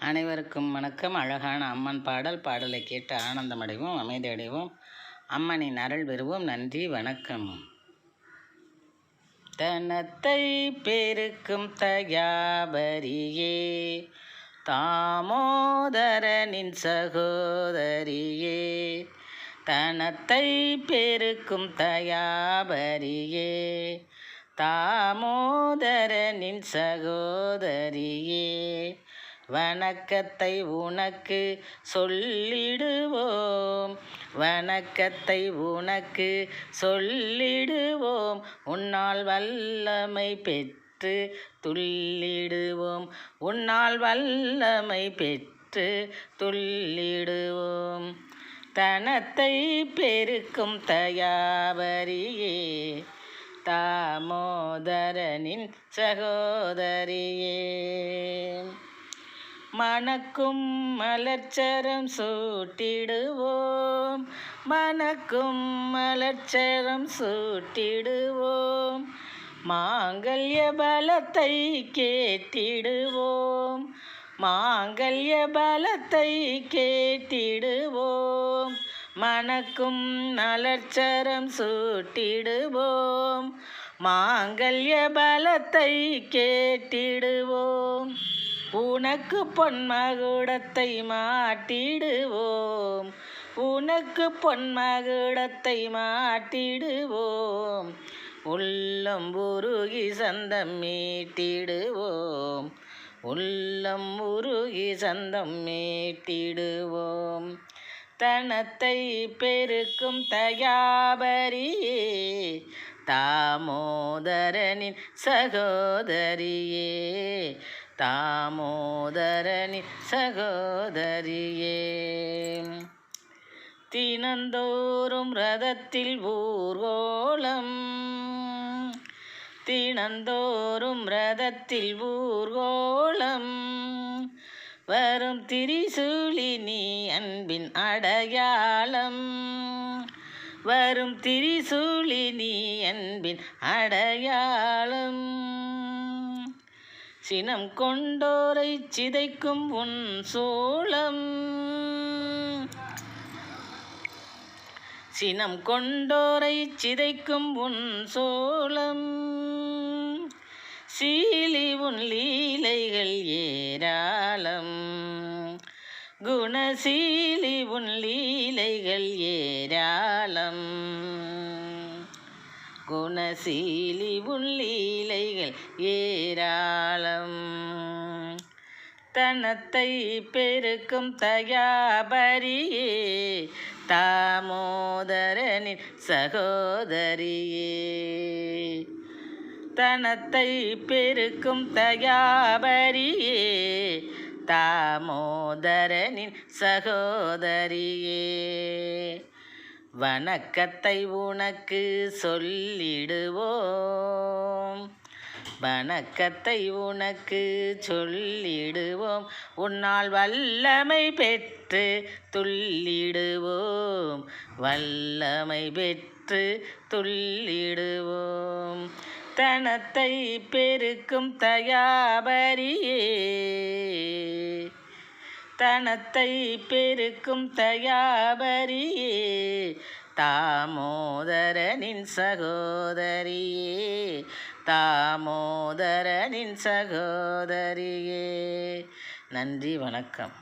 அனைவருக்கும் வணக்கம். அழகான அம்மன் பாடலை கேட்டு ஆனந்தமடைவோம், அமைதியடைவோம், அம்மனின் அருள் பெறுவோம். நன்றி, வணக்கம். தனத்தை பெருக்கும் தயாபரியே, தாமோதரனின் சகோதரியே, தனத்தை பெருக்கும் தயாபரியே, தாமோதரனின் சகோதரியே, வணக்கத்தை உனக்கு சொல்லிடுவோம், வணக்கத்தை உனக்கு சொல்லிடுவோம், உன்னால் வல்லமை பெற்று துள்ளிடுவோம், உன்னால் வல்லமை பெற்று துள்ளிடுவோம். தனத்தை பெருக்கும் தயாபரியே, தாமோதரனின் சகோதரியே, மணக்கும் மலர்ச்சரம் சூட்டிடுவோம், மணக்கும் மலர்ச்சரம் சூட்டிடுவோம், மாங்கல்ய பலத்தை கேட்டிடுவோம், மாங்கல்ய பலத்தை கேட்டிடுவோம், மணக்கும் மலர்ச்சரம் சூட்டிடுவோம், மாங்கல்ய பலத்தை கேட்டிடுவோம், உனக்கு பொன்மகுடத்தை மாட்டிடுவோம், உனக்கு பொன்மகுடத்தை மாட்டிடுவோம், உள்ளம் உருகி சந்தம் மீட்டிடுவோம், உள்ளம் உருகி சந்தம் மீட்டிடுவோம். தனத்தை பெருக்கும் தயாபரியே, தாமோதரனின் சகோதரியே, தாமோதரனின் சகோதரியே, தினந்தோறும் ரதத்தில் ஊர்கோலம், தினந்தோறும் ரதத்தில் ஊர்கோலம், வரும் திரிசூலி நீ அன்பின் அடையாளம், வரும் திரிசூலி நீ அன்பின் அடையாளம், சினம் கொண்டோரை சிதைக்கும் உன் சூளம், சினம் கொண்டோரை சிதைக்கும் உன் சோளம், சீலி உன் லீலைகள் ஏராளம், குணசீலி உன் லீலைகள் ஏராளம், குணசீலி உன் லீலைகள் ஏராளம். தனத்தை பெருக்கும் தயாபரியே, தாமோதரனின் சகோதரியே, தனத்தை பெருக்கும் தயாபரியே, தாமோதரனின் சகோதரியே, வணக்கத்தை உனக்கு சொல்லிடுவோம், வணக்கத்தை உனக்கு சொல்லிடுவோம், உன்னால் வல்லமை பெற்று துள்ளிடுவோம், வல்லமை பெற்று துள்ளிடுவோம். தனத்தை பெருக்கும் தயாபரியே, தனத்தை பெருக்கும் தயாபரியே, தாமோதரனின் சகோதரியே, தாமோதரனின் சகோதரியே. நன்றி, வணக்கம்.